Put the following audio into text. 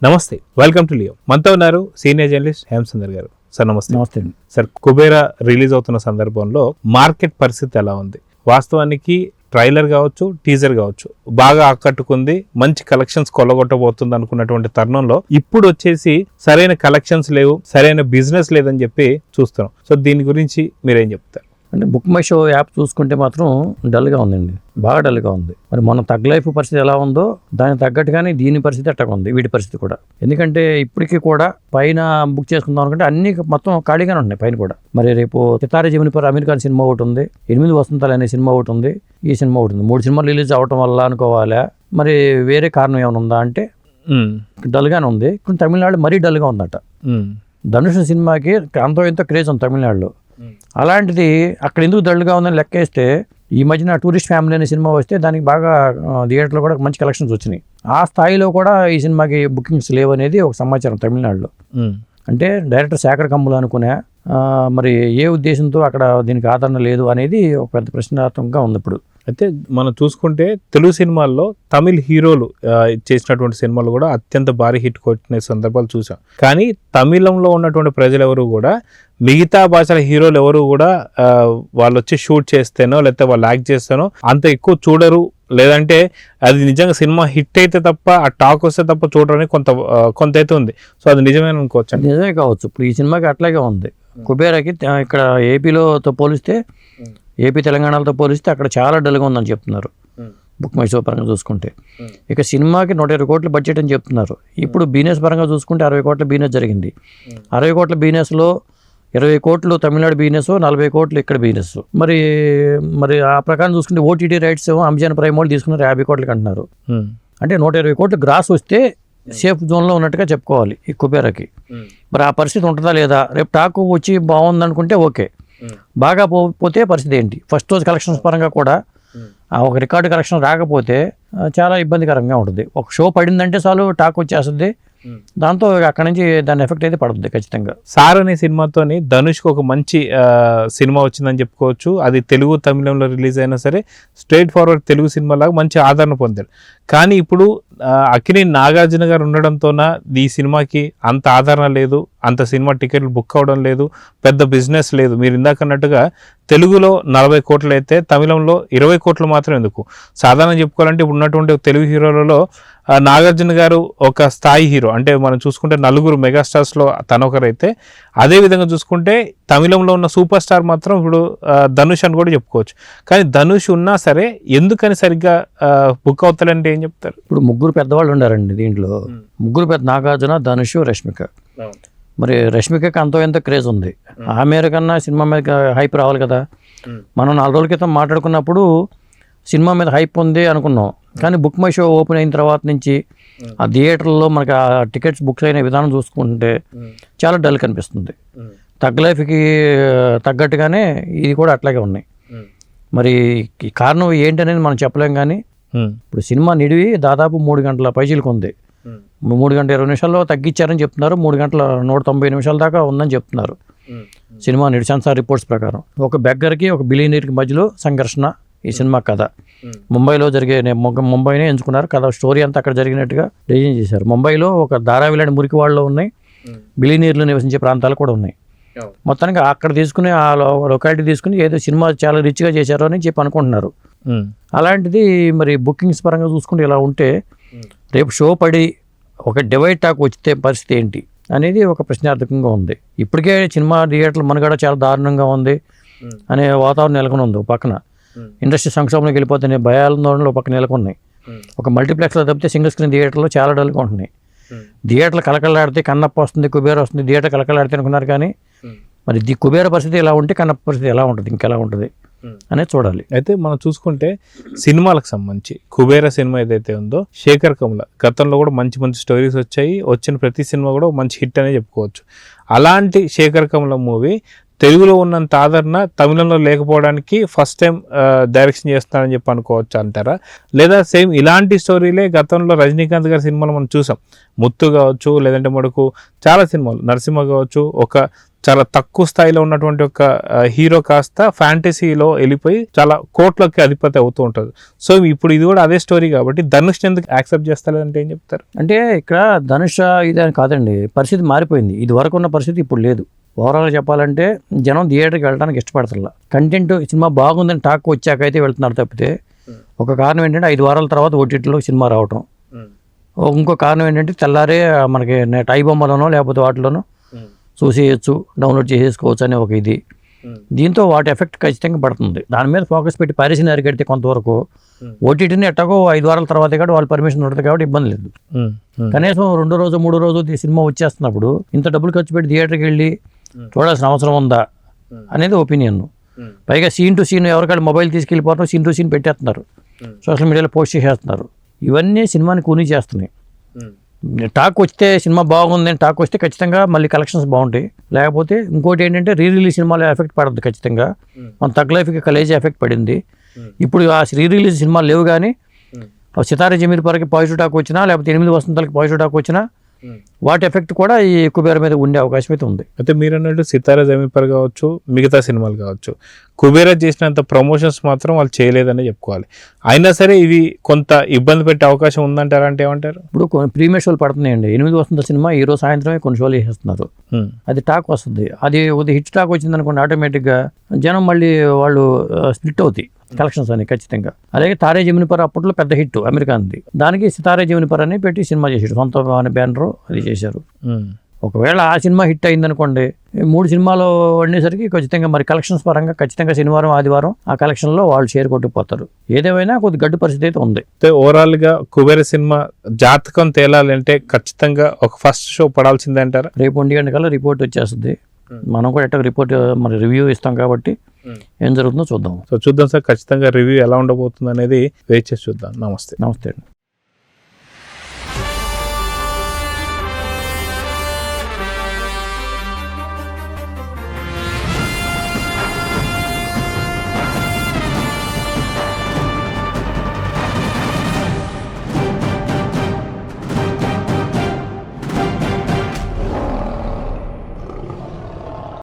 నమస్తే, welcome to Leo. మనతో ఉన్నారు సీనియర్ జర్నలిస్ట్ హేమసుందర్ గారు. సార్ నమస్తే. నమస్తే సార్, కుబేరా రిలీజ్ అవుతున్న సందర్భంలో మార్కెట్ పరిస్థితి ఎలా ఉంది? వాస్తవానికి ట్రైలర్ కావచ్చు, టీజర్ కావచ్చు, బాగా ఆకట్టుకుంది, మంచి కలెక్షన్స్ కొల్లగొట్టబోతుంది అనుకున్నటువంటి తరుణంలో ఇప్పుడు వచ్చేసి సరైన కలెక్షన్స్ లేవు, సరైన బిజినెస్ లేదని చెప్పి చూస్తున్నాం. సో దీని గురించి మీరేం చెప్తారు? అంటే బుక్ మై షో యాప్ చూసుకుంటే మాత్రం డల్గా ఉందండి, బాగా డల్గా ఉంది. మరి మన తగ్గ లైఫ్ పరిస్థితి ఎలా ఉందో దానికి తగ్గట్టుగానే దీని పరిస్థితి అట్టగా ఉంది, వీటి పరిస్థితి కూడా. ఎందుకంటే ఇప్పటికీ కూడా పైన బుక్ చేసుకుందాం అనుకుంటే అన్ని మొత్తం ఖాళీగానే ఉన్నాయి పైన కూడా. మరి రేపు సితారే జమిని పర్ అమీర్ ఖాన్ సినిమా ఒకటి ఉంది, 8 వసంతాలు అనే సినిమా ఒకటి ఉంది, ఈ సినిమా ఒకటి ఉంది. 3 సినిమాలు రిలీజ్ అవ్వటం వల్ల అనుకోవాలా, మరి వేరే కారణం ఏమైనా ఉందా అంటే డల్గానే ఉంది. ఇప్పుడు తమిళనాడు మరీ డల్గా ఉందట. ధనుష్ సినిమాకి అంతో ఎంతో క్రేజ్ ఉంది తమిళనాడులో. అలాంటిది అక్కడ ఎందుకు డల్గా ఉందని లెక్కేస్తే ఈ మధ్యన టూరిస్ట్ ఫ్యామిలీ అనే సినిమా వస్తే దానికి బాగా థియేటర్లో కూడా మంచి కలెక్షన్స్ వచ్చినాయి. ఆ స్థాయిలో కూడా ఈ సినిమాకి బుకింగ్స్ లేవనేది ఒక సమాచారం తమిళనాడులో. అంటే డైరెక్టర్ శేఖర్ కమ్ములు అనుకునే మరి ఏ ఉద్దేశంతో అక్కడ దీనికి ఆదరణ లేదు అనేది ఒక పెద్ద ప్రశ్నార్థకంగా ఉంది ఇప్పుడు. అయితే మనం చూసుకుంటే తెలుగు సినిమాల్లో తమిళ్ హీరోలు చేసినటువంటి సినిమాలు కూడా అత్యంత భారీ హిట్ కొట్టిన సందర్భాలు చూసాం. కానీ తమిళంలో ఉన్నటువంటి ప్రజలు ఎవరు కూడా మిగతా భాషల హీరోలు ఎవరు కూడా వాళ్ళు వచ్చి షూట్ చేస్తేనో లేకపోతే వాళ్ళు యాక్ట్ చేస్తేనో అంత ఎక్కువ చూడరు. లేదంటే అది నిజంగా సినిమా హిట్ అయితే తప్ప, ఆ టాక్ వస్తే తప్ప చూడరని కొంత అయితే ఉంది. సో అది నిజమే అనుకోవచ్చు. నిజమే కావచ్చు. ఇప్పుడు ఈ సినిమాకి అట్లాగే ఉంది. కుబేరాకి ఇక్కడ ఏపీలోతో పోలిస్తే, ఏపీ తెలంగాణలతో పోలిస్తే అక్కడ చాలా డల్గా ఉందని చెప్తున్నారు బుక్ మై షో పరంగా చూసుకుంటే. ఇక సినిమాకి 120 కోట్ల బడ్జెట్ అని చెప్తున్నారు. ఇప్పుడు బిజినెస్ పరంగా చూసుకుంటే 60 కోట్ల బిజినెస్ జరిగింది. 60 కోట్ల బిజినెస్లో 20 కోట్లు తమిళనాడు బిజినెస్, 40 కోట్లు ఇక్కడ బిజినెస్. మరి ఆ ప్రకారం చూసుకుంటే ఓటీటీ రైట్స్ అమెజాన్ ప్రైమ్ వాళ్ళు తీసుకున్నారు 50 కోట్లకి అంటున్నారు. అంటే 120 కోట్లు గ్రాస్ వస్తే సేఫ్ జోన్లో ఉన్నట్టుగా చెప్పుకోవాలి ఈ కుబేరాకి. మరి ఆ పరిస్థితి ఉంటుందా లేదా? రేపు టాక్ వచ్చి బాగుంది అనుకుంటే ఓకే, బాగా పోతే పరిస్థితి ఏంటి? ఫస్ట్ రోజు కలెక్షన్స్ పరంగా కూడా ఒక రికార్డు కలెక్షన్ రాకపోతే చాలా ఇబ్బందికరంగా ఉంటుంది. ఒక షో పడిందంటే చాలు టాక్ వచ్చేస్తుంది, దాంతో అక్కడ నుంచి దాని ఎఫెక్ట్ అయితే పడుతుంది ఖచ్చితంగా. సార్ అనే సినిమాతోని ధనుష్కి ఒక మంచి సినిమా వచ్చిందని చెప్పుకోవచ్చు. అది తెలుగు తమిళంలో రిలీజ్ అయినా సరే స్ట్రైట్ ఫార్వర్డ్ తెలుగు సినిమా లాగా మంచి ఆదరణ పొందారు. కానీ ఇప్పుడు అక్కినేని నాగార్జున గారు ఉండడంతోన ఈ సినిమాకి అంత ఆదరణ లేదు, అంత సినిమా టికెట్లు బుక్ అవ్వడం లేదు, పెద్ద బిజినెస్ లేదు. మీరు ఇందాక అన్నట్టుగా తెలుగులో 40 కోట్లు అయితే తమిళంలో 20 కోట్లు మాత్రం ఎందుకు? సాధారణంగా చెప్పుకోవాలంటే ఇప్పుడు ఉన్నటువంటి తెలుగు హీరోలలో నాగార్జున గారు ఒక స్థాయి హీరో. అంటే మనం చూసుకుంటే 4 మెగాస్టార్స్లో తనొకరైతే, అదేవిధంగా చూసుకుంటే తమిళంలో ఉన్న సూపర్ స్టార్ మాత్రం ఇప్పుడు ధనుష్ అని కూడా చెప్పుకోవచ్చు. కానీ ధనుష్ ఉన్నా సరే ఎందుకని సరిగ్గా బుక్ అవుతాడంటే ఏం చెప్తారు? ఇప్పుడు 3 పెద్దవాళ్ళు ఉండారండి దీంట్లో. 3 పెద్ద నాగార్జున, ధనుష్, రష్మిక. మరి రష్మికకి అంతో ఎంతో క్రేజ్ ఉంది. ఆమె కన్నా సినిమా మీద హైప్ రావాలి కదా. మనం 4 రోజుల క్రితం మాట్లాడుకున్నప్పుడు సినిమా మీద హైప్ ఉంది అనుకున్నాం. కానీ బుక్ మై షో ఓపెన్ అయిన తర్వాత నుంచి ఆ థియేటర్లో మనకి ఆ టికెట్స్ బుక్స్ అయిన విధానం చూసుకుంటే చాలా డల్ కనిపిస్తుంది. తగ్గ లైఫ్కి తగ్గట్టుగానే ఇది కూడా అట్లాగే ఉన్నాయి. మరి ఈ కారణం ఏంటనేది మనం చెప్పలేం. కానీ ఇప్పుడు సినిమా నిడివి దాదాపు 3 గంటల పైచీలకు ఉంది. 3 గంటల 20 నిమిషాల్లో తగ్గించారని చెప్తున్నారు. 3 గంటల 190 నిమిషాల దాకా ఉందని చెప్తున్నారు సినిమా నిడి సెన్సార్ రిపోర్ట్స్ ప్రకారం. ఒక బెగ్గర్కి ఒక బిలియనీర్కి మధ్యలో సంఘర్షణ ఈ సినిమా కథ. ముంబైలో ముంబైనే ఎంచుకున్నారు కథ. స్టోరీ అంతా అక్కడ జరిగినట్టుగా డిజైన్ చేశారు. ముంబైలో ఒక ధారావి లాంటి మురికి వాళ్ళు ఉన్నాయి, బిలియనీర్లు నివసించే ప్రాంతాలు కూడా ఉన్నాయి. మొత్తానికి అక్కడ తీసుకుని ఆ లొకాలిటీ తీసుకుని ఏదో సినిమా చాలా రిచ్గా చేశారు అని చెప్పి అనుకుంటున్నారు. అలాంటిది మరి బుకింగ్స్ పరంగా చూసుకుంటే ఇలా ఉంటే రేపు షో పడి ఒక డివైడ్ టాక్ వచ్చితే పరిస్థితి ఏంటి అనేది ఒక ప్రశ్నార్థకంగా ఉంది. ఇప్పటికే సినిమా థియేటర్లు మనగడ చాలా దారుణంగా ఉంది అనే వాతావరణం నెలకొని ఉంది. ఒక పక్కన ఇండస్ట్రీ సంక్షోభంలోకి వెళ్ళిపోతున్నాయి భయాలందోళనలు ఒక పక్కన నెలకొన్నాయి. ఒక మల్టీప్లెక్స్లో తప్పితే సింగిల్ స్క్రీన్ థియేటర్లో చాలా డల్గా ఉంటున్నాయి. థియేటర్లు కలకలాడితే కన్నప్ప వస్తుంది, కుబేర వస్తుంది, థియేటర్ కలకలాడితే అనుకున్నారు. కానీ మరి కుబేర పరిస్థితి ఎలా ఉంటే కన్నప్ప పరిస్థితి ఎలా ఉంటుంది, ఇంకెలా ఉంటుంది అనేది చూడాలి. అయితే మనం చూసుకుంటే సినిమాలకు సంబంధించి కుబేర సినిమా ఏదైతే ఉందో శేఖర్ కమ్ముల గతంలో కూడా మంచి మంచి స్టోరీస్ వచ్చాయి. వచ్చిన ప్రతి సినిమా కూడా మంచి హిట్ అనే చెప్పుకోవచ్చు. అలాంటి శేఖర్ కమ్ముల మూవీ తెలుగులో ఉన్నంత ఆదరణ తమిళంలో లేకపోవడానికి ఫస్ట్ టైం డైరెక్షన్ చేస్తానని చెప్పి అనుకోవచ్చు అంటారా? లేదా సేమ్ ఇలాంటి స్టోరీలే గతంలో రజనీకాంత్ గారి సినిమాలు మనం చూసాం. ముత్తు కావచ్చు, లేదంటే మనకు చాలా సినిమాలు, నరసింహ కావచ్చు, ఒక చాలా తక్కువ స్థాయిలో ఉన్నటువంటి ఒక హీరో కాస్త ఫ్యాంటసీలో వెళ్ళిపోయి చాలా కోట్లకి అధిపతి అవుతూ ఉంటుంది. సో ఇప్పుడు ఇది కూడా అదే స్టోరీ కాబట్టి ధనుష్ ఎందుకు యాక్సెప్ట్ చేస్తారంటే ఏం చెప్తారు? అంటే ఇక్కడ ధనుష్ ఇది అని కాదండి, పరిస్థితి మారిపోయింది. ఇది వరకు ఉన్న పరిస్థితి ఇప్పుడు లేదు. ఓవరాల్గా చెప్పాలంటే జనం థియేటర్కి వెళ్ళడానికి ఇష్టపడతారు. కంటెంట్ సినిమా బాగుందని టాక్ వచ్చాకైతే వెళ్తున్నారు తప్పితే, ఒక కారణం ఏంటంటే 5 వారాల తర్వాత ఓటీటీలో సినిమా రావటం, ఇంకో కారణం ఏంటంటే తెల్లారే మనకి నెట్ ఐబొమ్మలోనో లేకపోతే వాటిలోనో చూసేయచ్చు, డౌన్లోడ్ చేసేసుకోవచ్చు అనే ఒక ఇది. దీంతో వాటి ఎఫెక్ట్ ఖచ్చితంగా పడుతుంది. దాని మీద ఫోకస్ పెట్టి పైరసీని అరికడితే కొంతవరకు ఓటీటీని ఎట్టాగో 5 వారాల తర్వాత కాబట్టి వాళ్ళు పర్మిషన్ ఉంటుంది కాబట్టి ఇబ్బంది లేదు. కనీసం 2 రోజు 3 రోజు సినిమా వచ్చేస్తున్నప్పుడు ఇంత డబ్బులు ఖర్చు పెట్టి థియేటర్కి వెళ్ళి చూడాల్సిన అవసరం ఉందా అనేది ఒపీనియన్. పైగా సీన్ టు సీన్ ఎవరికాళ్ళు మొబైల్ తీసుకెళ్ళిపోవడం, సీన్ టు సీన్ పెట్టేస్తున్నారు, సోషల్ మీడియాలో పోస్ట్ చేసేస్తున్నారు. ఇవన్నీ సినిమాని కూనీ చేస్తున్నాయి. టాక్ వస్తే సినిమా బాగుంది అని టాక్ వస్తే ఖచ్చితంగా మళ్ళీ కలెక్షన్స్ బాగుంటాయి. లేకపోతే ఇంకోటి ఏంటంటే రీ రిలీజ్ సినిమాలో ఎఫెక్ట్ పడుతుంది ఖచ్చితంగా. మన తగ్ లైఫ్కి కలేజీ ఎఫెక్ట్ పడింది. ఇప్పుడు ఆ రీ రిలీజ్ సినిమాలు లేవు, కానీ సితారా జమీన్ పర్కి పాజిటివ్ టాక్ వచ్చినా లేకపోతే 8 వసంతాలకి పాజిటివ్ టాక్ వచ్చినా వాటి ఎఫెక్ట్ కూడా ఈ కుబేర మీద ఉండే అవకాశం అయితే ఉంది. అయితే మీరు అన్నట్టు సితారా జమీన్ పర్ కావచ్చు, మిగతా సినిమాలు కావచ్చు, కుబేరా చేసినంత ప్రమోషన్స్ మాత్రం వాళ్ళు చేయలేదని చెప్పుకోవాలి. అయినా సరే ఇవి కొంత ఇబ్బంది పెట్టే అవకాశం ఉందంటారా? అంటే ఏమంటారు? ఇప్పుడు కొన్ని ప్రీమియర్ షోలు పడుతున్నాయండి. 8 వసంత సినిమా ఈ రోజు సాయంత్రమే కొన్ని షోలు వేసేస్తున్నారు. అది టాక్ వస్తుంది. అది హిట్ టాక్ వచ్చింది అనుకోండి, ఆటోమేటిక్గా జనం మళ్ళీ వాళ్ళు స్ప్లిట్ అవుతాయి కలెక్షన్స్ అని ఖచ్చితంగా. అలాగే తారే జమీన్ పర్ అప్పట్లో పెద్ద హిట్ అమెరికాది, దానికి సితారే జమీన్ పర్ అని పెట్టి సినిమా చేశారు, సొంత బ్యానర్ అది చేశారు. ఒకవేళ ఆ సినిమా హిట్ అయిందనుకోండి, 3 సినిమాలు వండేసరికి ఖచ్చితంగా మరి కలెక్షన్స్ పరంగా ఖచ్చితంగా శనివారం ఆదివారం ఆ కలెక్షన్లో వాళ్ళు షేర్ కొట్టుకుపోతారు. ఏదేమైనా కొద్ది గడ్డు పరిస్థితి అయితే ఉంది. అయితే ఓవరాల్గా కుబేర సినిమా జాతకం తేలాలంటే ఖచ్చితంగా ఒక ఫస్ట్ షో పడాల్సిందే అంటారా? రేపు 1 గంట కల్లా రిపోర్ట్ వచ్చేస్తుంది. మనం కూడా ఎట్లా రిపోర్ట్ మరి రివ్యూ ఇస్తాం కాబట్టి ఏం జరుగుతుందో చూద్దాం. సో చూద్దాం సార్, ఖచ్చితంగా రివ్యూ ఎలా ఉండబోతుంది అనేది వెయిట్ చేసి చూద్దాం. నమస్తే. నమస్తే అండి.